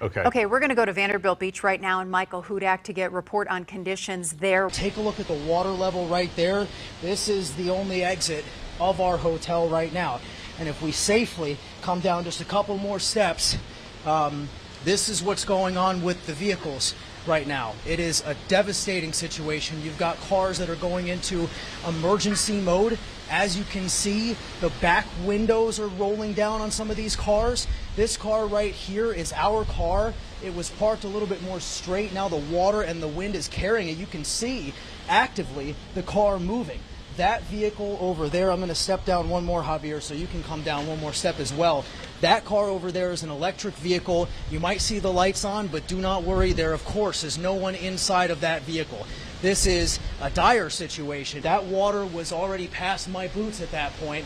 Okay. Okay, we're going to go to Vanderbilt Beach right now and Michael Hudak to get report on conditions there. Take a look at the water level right there. This is the only exit of our hotel right now. And if we safely come down just a couple more steps, this is what's going on with the vehicles right now. It is a devastating situation. You've got cars that are going into emergency mode. As you can see, the back windows are rolling down on some of these cars. This car right here is our car. It was parked a little bit more straight. Now the water and the wind is carrying it. You can see actively the car moving. That vehicle over there, I'm going to step down one more, Javier, so you can come down one more step as well. That car over there is an electric vehicle. You might see the lights on, but do not worry. There, of course, is no one inside of that vehicle. This is a dire situation. That water was already past my boots at that point.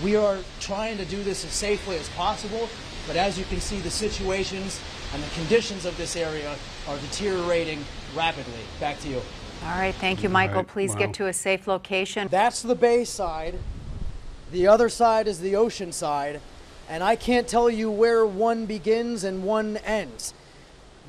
We are trying to do this as safely as possible, but as you can see, the situations and the conditions of this area are deteriorating rapidly. Back to you. All right, thank you, Michael. Please get to a safe location. That's the bay side. The other side is the ocean side, and I can't tell you where one begins and one ends.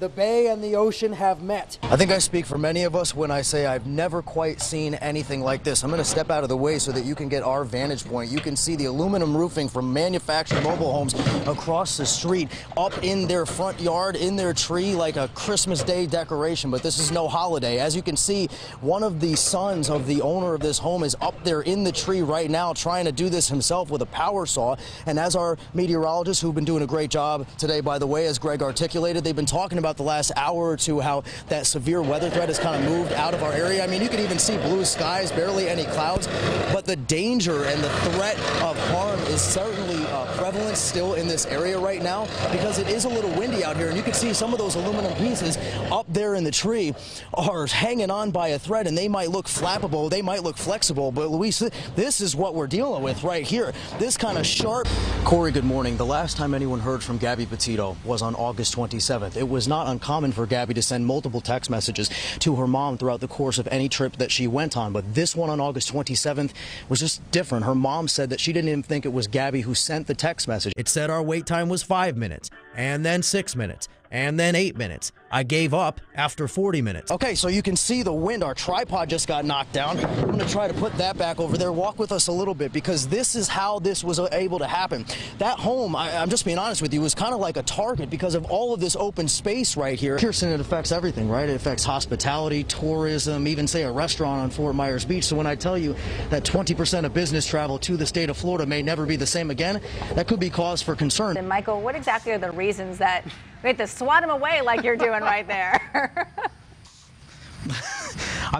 The bay and the ocean have met. I think I speak for many of us when I say I've never quite seen anything like this. I'm going to step out of the way so that you can get our vantage point. You can see the aluminum roofing from manufactured mobile homes across the street, up in their front yard, in their tree, like a Christmas Day decoration. But this is no holiday. As you can see, one of the sons of the owner of this home is up there in the tree right now trying to do this himself with a power saw. And as our meteorologists, who've been doing a great job today, by the way, as Greg articulated, they've been talking about the last hour or two how that severe weather threat has kind of moved out of our area. I mean, you can even see blue skies, barely any clouds, but the danger and the threat of harm is certainly prevalent still in this area right now because it is a little windy out here, and you can see some of those aluminum pieces up there in the tree are hanging on by a thread, and they might look flappable, they might look flexible, but Luis, this is what we're dealing with right here. This kind of sharp. Corey, good morning. The last time anyone heard from Gabby Petito was on August 27th. It was not uncommon for Gabby to send multiple text messages to her mom throughout the course of any trip that she went on, but this one on August 27th was just different. Her mom said that she didn't even think it was Gabby who sent the text message. It said our wait time was 5 minutes, and then 6 minutes, and then 8 minutes. I gave up after 40 minutes. Okay, so you can see the wind. Our tripod just got knocked down. I'm going to try to put that back over there. Walk with us a little bit because this is how this was able to happen. That home, I'm just being honest with you, was kind of like a target because of all of this open space right here. Kirsten, it affects everything, right? It affects hospitality, tourism, even say a restaurant on Fort Myers Beach. So when I tell you that 20% of business travel to the state of Florida may never be the same again, that could be cause for concern. And Michael, what exactly are the reasons that we have to swat him away like you're doing right there? I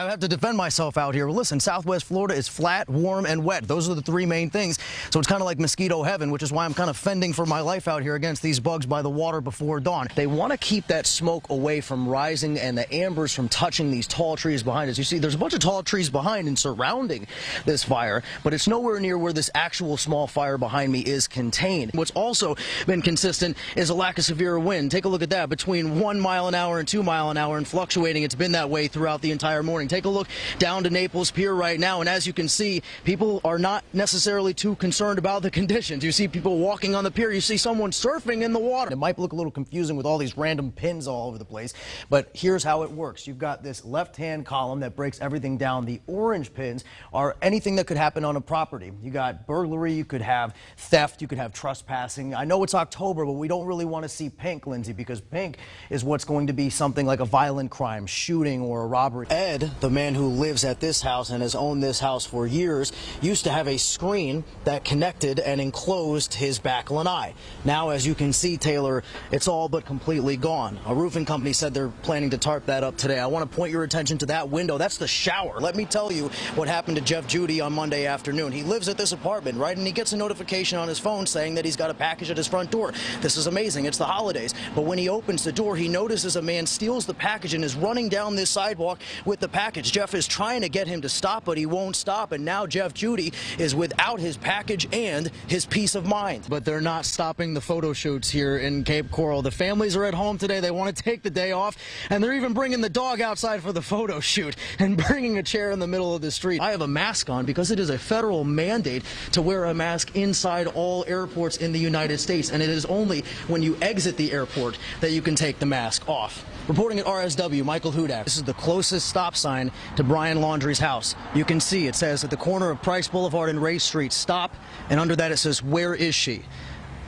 have to defend myself out here. Well, listen, Southwest Florida is flat, warm, and wet. Those are the three main things. So it's kind of like mosquito heaven, which is why I'm kind of fending for my life out here against these bugs by the water before dawn. They want to keep that smoke away from rising and the ambers from touching these tall trees behind us. You see, there's a bunch of tall trees behind and surrounding this fire, but it's nowhere near where this actual small fire behind me is contained. What's also been consistent is a lack of severe wind. Take a look at that. Between 1 mile an hour and 2 mile an hour and fluctuating. It's been that way throughout the entire morning. Take a look down to Naples Pier right now, and as you can see, people are not necessarily too concerned about the conditions. You see people walking on the pier, you see someone surfing in the water. It might look a little confusing with all these random pins all over the place, but here's how it works. You've got this left-hand column that breaks everything down. The orange pins are anything that could happen on a property. You got burglary, you could have theft, you could have trespassing. I know it's October, but we don't really want to see pink, Lindsay, because pink is what's going to be something like a violent crime, shooting or a robbery. Ed, the man who lives at this house and has owned this house for years, used to have a screen that connected and enclosed his back lanai. Now, as you can see, Taylor, it's all but completely gone. A roofing company said they're planning to tarp that up today. I want to point your attention to that window. That's the shower. Let me tell you what happened to Jeff Judy on Monday afternoon. He lives at this apartment, right? And he gets a notification on his phone saying that he's got a package at his front door. This is amazing. It's the holidays. But when he opens the door, he notices a man steals the package and is running down this sidewalk sidewalk with the package. Jeff is trying to get him to stop, but he won't stop. And now Jeff Judy is without his package and his peace of mind. But they're not stopping the photo shoots here in Cape Coral. The families are at home today. They want to take the day off, and they're even bringing the dog outside for the photo shoot and bringing a chair in the middle of the street. I have a mask on because it is a federal mandate to wear a mask inside all airports in the United States, and it is only when you exit the airport that you can take the mask off. Reporting at RSW, Michael Hudak'S. This is the closest stop sign to Brian Laundrie's house. You can see it says at the corner of Price Boulevard and Ray Street, stop, and under that it says, where is she?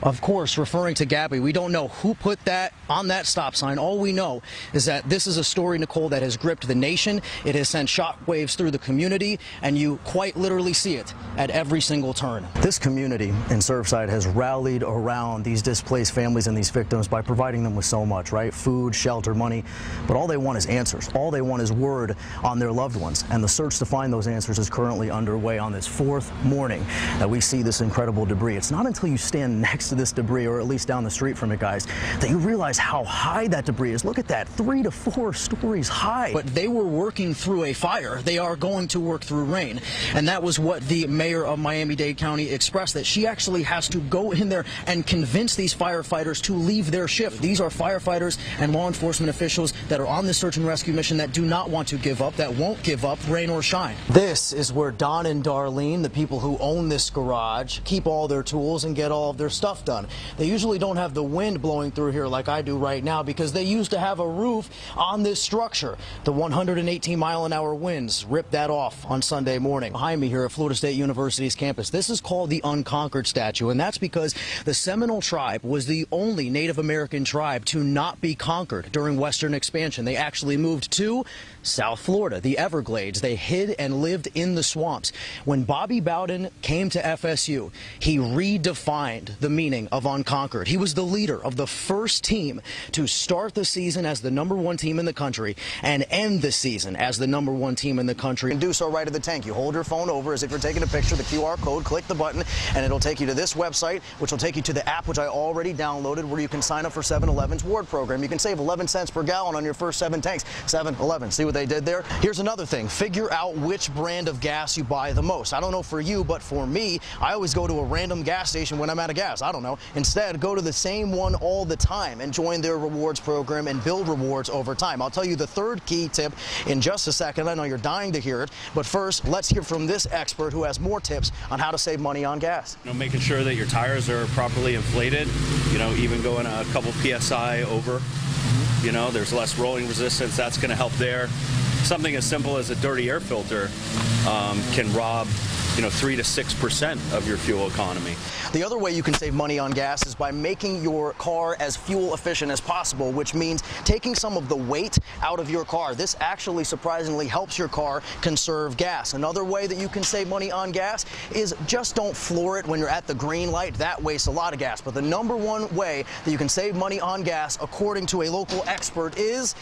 Of course, referring to Gabby. We don't know who put that on that stop sign. All we know is that this is a story, Nicole, that has gripped the nation. It has sent shockwaves through the community, and you quite literally see it at every single turn. This community in Surfside has rallied around these displaced families and these victims by providing them with so much, right? Food, shelter, money. But all they want is answers. All they want is word on their loved ones. And the search to find those answers is currently underway on this fourth morning that we see this incredible debris. It's not until you stand next to this debris, or at least down the street from it, guys, that you realize how high that debris is. Look at that, 3 to 4 stories high. But they were working through a fire. They are going to work through rain. And that was what the mayor of Miami-Dade County expressed, that she actually has to go in there and convince these firefighters to leave their shift. These are firefighters and law enforcement officials that are on this search and rescue mission that do not want to give up, that won't give up, rain or shine. This is where Don and Darlene, the people who own this garage, keep all their tools and get all of their stuff done. They usually don't have the wind blowing through here like I do right now because they used to have a roof on this structure. The 118-mile-an-hour winds ripped that off on Sunday morning. Behind me here at Florida State University's campus, this is called the Unconquered Statue, and that's because the Seminole tribe was the only Native American tribe to not be conquered during Western expansion. They actually moved to South Florida, the Everglades. They hid and lived in the swamps. When Bobby Bowden came to FSU, he redefined the meaning of unconquered. He was the leader of the first team to start the season as the #1 team in the country and end the season as the #1 team in the country. And do so right at the tank. You hold your phone over as if you're taking a picture, the QR code, click the button, and it'll take you to this website, which will take you to the app, which I already downloaded, where you can sign up for 7-Eleven's Ward program. You can save 11 cents per gallon on your first 7 tanks. 7-Eleven. See what they did there? Here's another thing. Figure out which brand of gas you buy the most. I don't know for you, but for me, I always go to a random gas station when I'm out of gas. I don't know. Instead, go to the same one all the time and join their rewards program and build rewards over time. I'll tell you the third key tip in just a second. I know you're dying to hear it, but first, let's hear from this expert who has more tips on how to save money on gas. Making sure that your tires are properly inflated, even going a couple PSI over, there's less rolling resistance. That's going to help there. Something as simple as a dirty air filter can rob 3 to 6% of your fuel economy. The other way you can save money on gas is by making your car as fuel efficient as possible, which means taking some of the weight out of your car. This actually surprisingly helps your car conserve gas. Another way that you can save money on gas is just don't floor it when you're at the green light. That wastes a lot of gas. But the #1 way that you can save money on gas, according to a local expert, is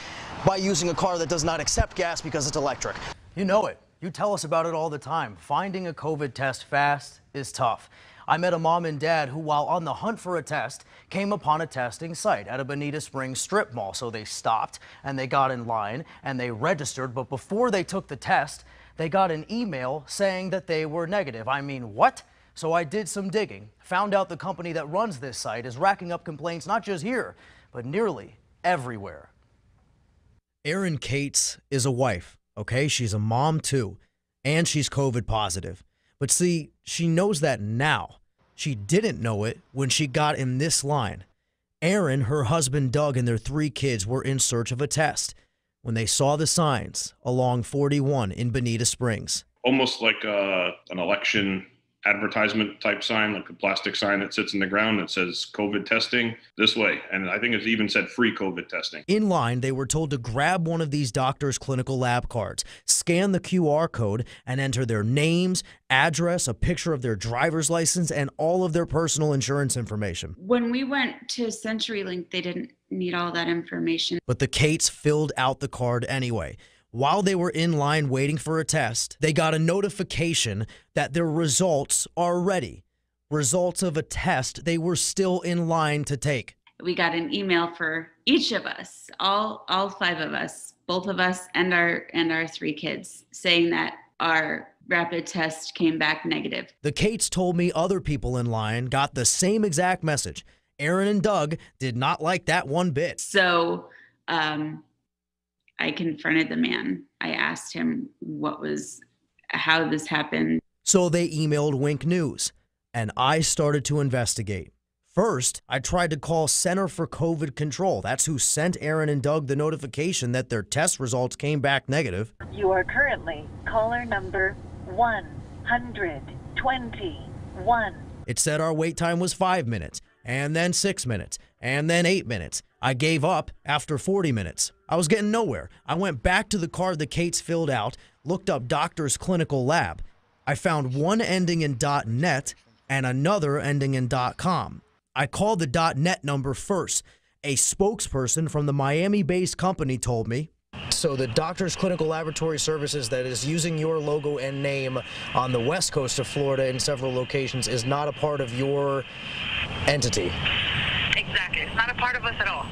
by using a car that does not accept gas because it's electric. You know it. You tell us about it all the time. Finding a COVID test fast is tough. I met a mom and dad who, while on the hunt for a test, came upon a testing site at a Bonita Springs strip mall. So they stopped and they got in line and they registered. But before they took the test, they got an email saying that they were negative. I mean, what? So I did some digging, found out the company that runs this site is racking up complaints not just here, but nearly everywhere. Erin Cates is a wife, okay? She's a mom too, and she's COVID positive. But see, she knows that now. She didn't know it when she got in this line. Erin, her husband Doug, and their 3 kids were in search of a test when they saw the signs along 41 in Bonita Springs. Almost like an election advertisement type sign, like a plastic sign that sits in the ground that says COVID testing this way. And I think it even said free COVID testing. In line, they were told to grab one of these doctors' clinical lab cards, scan the QR code, and enter their names, address, a picture of their driver's license, and all of their personal insurance information. When we went to CenturyLink, they didn't need all that information. But the Cates filled out the card anyway. While they were in line waiting for a test, they got a notification that their results are ready. Results of a test they were still in line to take. we got an email for each of us, all 5 of us, both of us and our 3 kids, saying that our rapid test came back negative. The Cates told me other people in line got the same exact message. Aaron and Doug did not like that one bit. So I confronted the man. I asked him how this happened. So they emailed Wink News, and I started to investigate. First, I tried to call Center for COVID Control. That's who sent Aaron and Doug the notification that their test results came back negative. You are currently caller number 121. It said our wait time was 5 minutes, and then 6 minutes, and then 8 minutes. I gave up after 40 minutes. I was getting nowhere. I went back to the card the Cates filled out, looked up Doctor's Clinical Lab. I found one ending in .net and another ending in .com. I called the .net number first. A spokesperson from the Miami-based company told me. So the Doctor's Clinical Laboratory Services that is using your logo and name on the west coast of Florida in several locations is not a part of your entity. Exactly. It's not a part of us at all.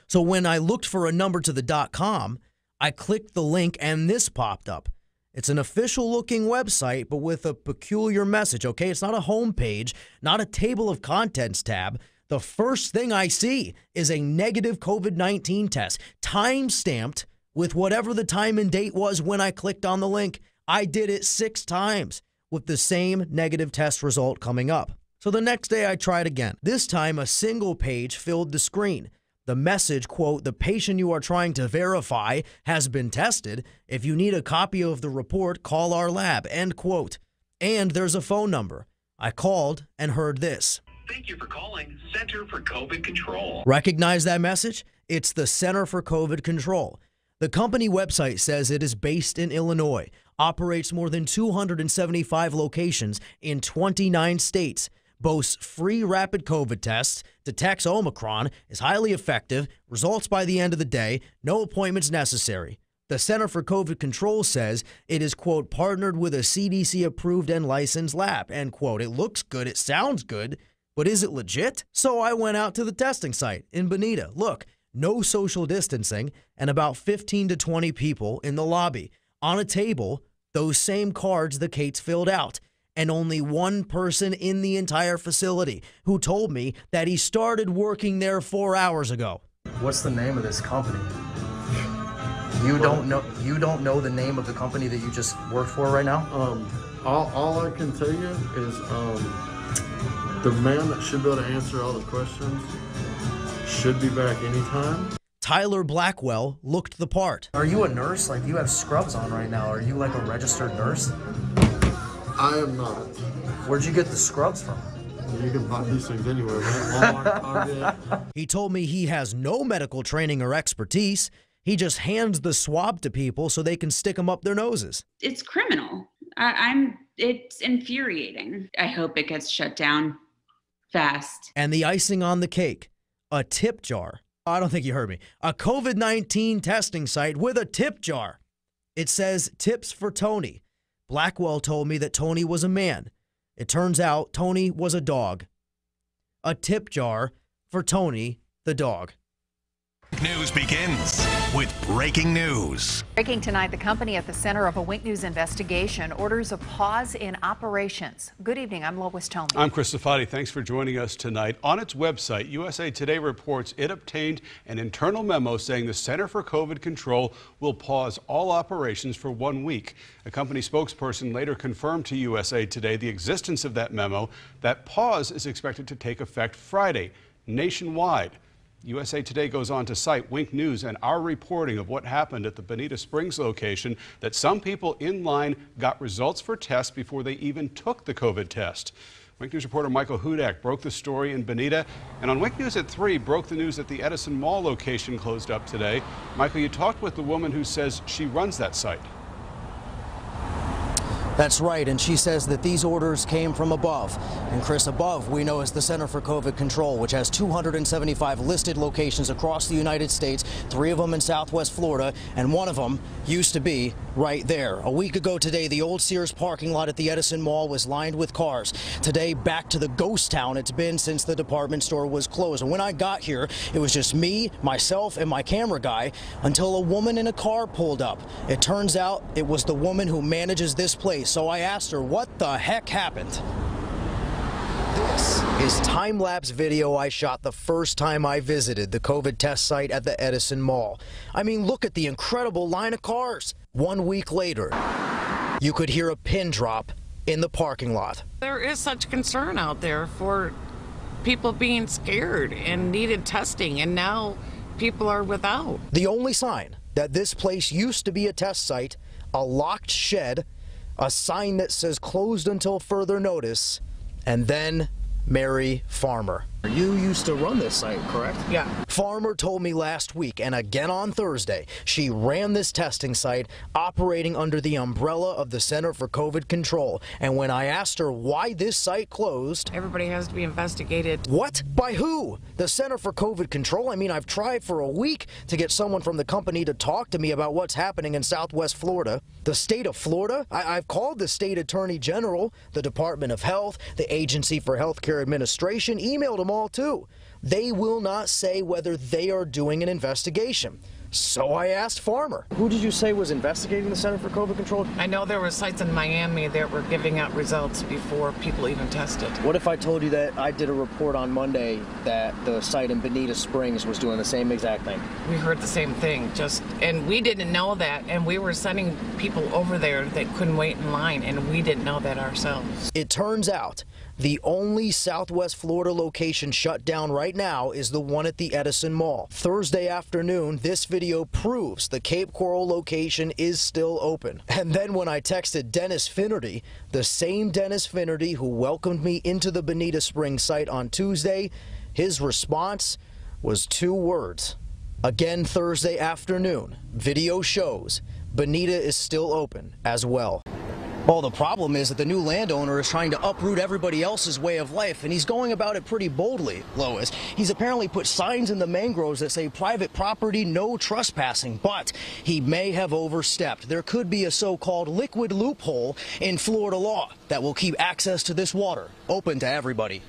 So when I looked for a number to the .com, I clicked the link and this popped up. It's an official-looking website, but with a peculiar message, okay? It's not a home page, not a table of contents tab. The first thing I see is a negative COVID-19 test, time-stamped with whatever the time and date was when I clicked on the link. I did it 6 times with the same negative test result coming up. So the next day I tried again. This time a single page filled the screen. The message, quote, "The patient you are trying to verify has been tested. If you need a copy of the report, call our lab," end quote. And there's a phone number. I called and heard this. Thank you for calling Center for COVID Control. Recognize that message? It's the Center for COVID Control. The company website says it is based in Illinois, operates more than 275 locations in 29 states, boasts free rapid COVID tests, detects Omicron, is highly effective, results by the end of the day, no appointments necessary. The Center for COVID Control says it is, quote, partnered with a CDC-approved and licensed lab, end quote. It looks good, it sounds good, but is it legit? So I went out to the testing site in Bonita. Look, no social distancing and about 15 to 20 people in the lobby. On a table, those same cards the Cates filled out. And only one person in the entire facility who told me that he started working there 4 hours ago. What's the name of this company? You don't know the name of the company that you just worked for right now? All I can tell you is the man that should be able to answer all the questions should be back anytime. Tyler Blackwell looked the part. Are you a nurse? Like, you have scrubs on right now. Are you like a registered nurse? I am not. Where'd you get the scrubs from? You can buy these things anywhere, man. Walmart, Target. He told me he has no medical training or expertise. He just hands the swab to people so they can stick them up their noses. It's criminal. It's infuriating. I hope it gets shut down fast. And the icing on the cake, a tip jar. I don't think you heard me. A COVID-19 testing site with a tip jar. It says tips for Tony. Blackwell told me that Tony was a man. It turns out Tony was a dog. A tip jar for Tony the dog. News begins with breaking news. Breaking tonight, the company at the center of a Wink News investigation orders a pause in operations. Good evening, I'm Lois Tomey. I'm Chris Safati. Thanks for joining us tonight. On its website, USA Today reports it obtained an internal memo saying the Center for COVID Control will pause all operations for 1 week. A company spokesperson later confirmed to USA Today the existence of that memo. That pause is expected to take effect Friday, nationwide. USA Today goes on to cite Wink News and our reporting of what happened at the Bonita Springs location, that some people in line got results for tests before they even took the COVID test. Wink News reporter Michael Hudak broke the story in Bonita, and on Wink News at 3 broke the news that the Edison Mall location closed up today. Michael, you talked with the woman who says she runs that site. That's right, and she says that these orders came from above. And Chris, above we know is the Center for COVID Control, which has 275 listed locations across the United States, 3 of them in Southwest Florida, and one of them used to be right there. A week ago today, the old Sears parking lot at the Edison Mall was lined with cars. Today, back to the ghost town it's been since the department store was closed. And when I got here, it was just me, myself, and my camera guy until a woman in a car pulled up. It turns out it was the woman who manages this place. So I asked her what the heck happened. This is time-lapse video I shot the first time I visited the COVID test site at the Edison Mall. I mean, look at the incredible line of cars. 1 week later, you could hear a pin drop in the parking lot. There is such concern out there for people being scared and needed testing, and now people are without. The only sign that this place used to be a test site, a locked shed, a sign that says closed until further notice, and then Mary Farmer. You used to run this site, correct? Yeah. Farmer told me last week, and again on Thursday, she ran this testing site operating under the umbrella of the Center for COVID Control. And when I asked her why this site closed... Everybody has to be investigated. What? By who? The Center for COVID Control? I mean, I've tried for a week to get someone from the company to talk to me about what's happening in Southwest Florida. The state of Florida? I've called the state attorney general, the Department of Health, the Agency for Healthcare Administration, emailed them all too. They will not say whether they are doing an investigation. So I asked Farmer. Who did you say was investigating the Center for COVID Control? I know there were sites in Miami that were giving out results before people even tested. What if I told you that I did a report on Monday that the site in Bonita Springs was doing the same exact thing? We heard the same thing, and we didn't know that, and we were sending people over there that couldn't wait in line, and we didn't know that ourselves. It turns out the only Southwest Florida location shut down right now is the one at the Edison Mall. Thursday afternoon, this video proves the Cape Coral location is still open. And then when I texted Dennis Finnerty, the same Dennis Finnerty who welcomed me into the Bonita Springs site on Tuesday, his response was 2 words. Again Thursday afternoon, video shows Bonita is still open as well. Well, the problem is that the new landowner is trying to uproot everybody else's way of life, and he's going about it pretty boldly, Lois. He's apparently put signs in the mangroves that say private property, no trespassing, but he may have overstepped. There could be a so-called liquid loophole in Florida law that will keep access to this water open to everybody.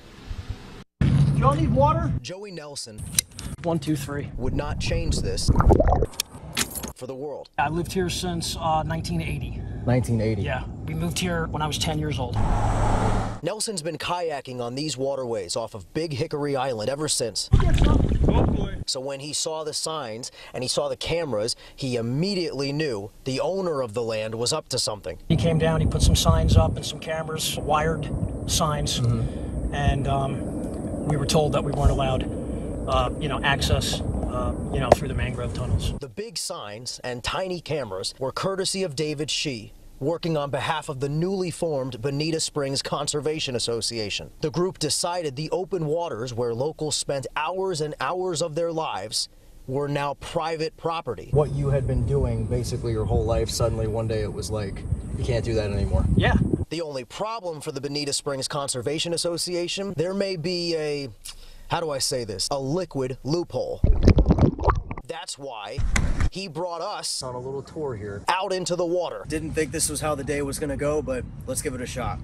Y'all need water? Joey Nelson 1, 2, 3 would not change this for the world. I lived here since 1980. 1980. Yeah, we moved here when I was 10 years old. Nelson's been kayaking on these waterways off of Big Hickory Island ever since. So when he saw the signs and he saw the cameras, he immediately knew the owner of the land was up to something. He came down, he put some signs up and some cameras, wired signs, and we were told that we weren't allowed, access, through the mangrove tunnels. The big signs and tiny cameras were courtesy of David Shee, working on behalf of the newly formed Bonita Springs Conservation Association. The group decided the open waters where locals spent hours and hours of their lives were now private property. What you had been doing basically your whole life, suddenly one day it was like, you can't do that anymore. Yeah. The only problem for the Bonita Springs Conservation Association, there may be a, how do I say this, a liquid loophole. That's why he brought us on a little tour here out into the water. Didn't think this was how the day was going to go, but let's give it a shot.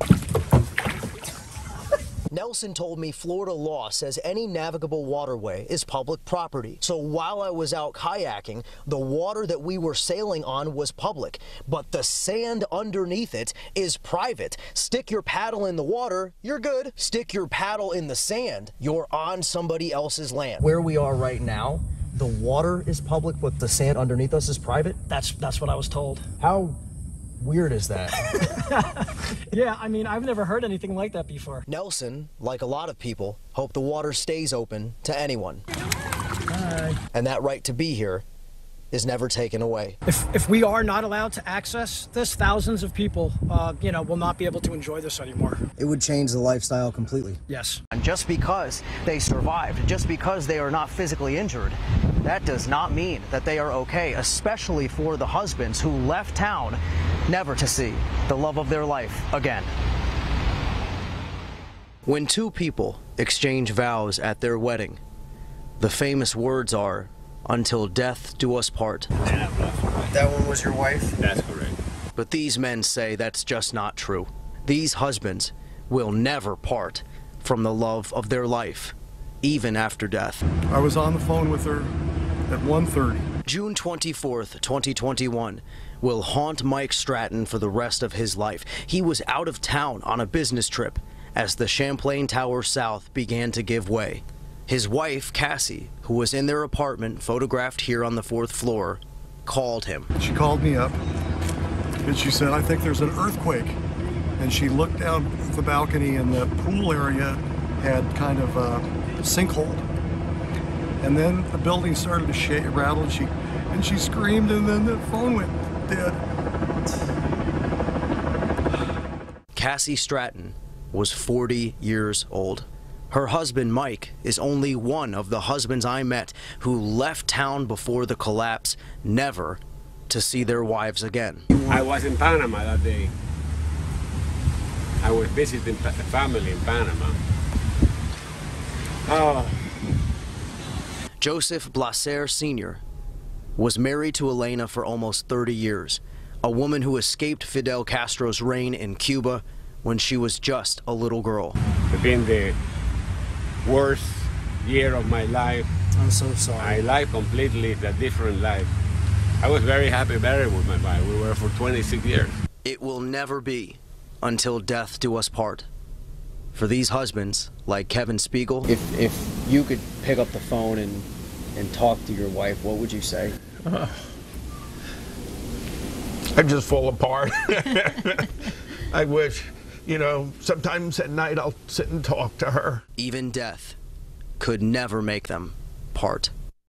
Nelson told me Florida law says any navigable waterway is public property. So while I was out kayaking, the water that we were sailing on was public, but the sand underneath it is private. Stick your paddle in the water, you're good. Stick your paddle in the sand, you're on somebody else's land. Where we are right now, the water is public, but the sand underneath us is private? That's what I was told. How weird is that? Yeah, I mean, I've never heard anything like that before. Nelson, like a lot of people, hope the water stays open to anyone. Hi. And that right to be here is never taken away. If we are not allowed to access this, thousands of people, will not be able to enjoy this anymore. It would change the lifestyle completely. Yes. And just because they survived, just because they are not physically injured, that does not mean that they are okay, especially for the husbands who left town never to see the love of their life again. When two people exchange vows at their wedding, the famous words are, "Until death do us part." That one was your wife? That's correct. But these men say that's just not true. These husbands will never part from the love of their life, even after death. I was on the phone with her at 1:30. June 24th, 2021 will haunt Mike Stratton for the rest of his life. He was out of town on a business trip as the Champlain Tower South began to give way. His wife, Cassie, who was in their apartment photographed here on the 4th floor, called him. She called me up and she said, "I think there's an earthquake." And she looked out the balcony and the pool area had kind of a sinkhole. And then the building started to shake, rattle, and she screamed, and then the phone went dead. Cassie Stratton was 40 years old. Her husband, Mike, is only one of the husbands I met who left town before the collapse, never to see their wives again. I was in Panama that day. I was visiting family in Panama. Oh. Joseph Blaser Sr. was married to Elena for almost 30 years, a woman who escaped Fidel Castro's reign in Cuba when she was just a little girl. It's been the worst year of my life. I'm so sorry. My life completely a different life. I was very happy married with my wife. We were for 26 years. It will never be until death do us part. For these husbands, like Kevin Spiegel, if you could pick up the phone and talk to your wife, what would you say? I just fall apart. I wish, you know, sometimes at night I'll sit and talk to her. Even death could never make them part.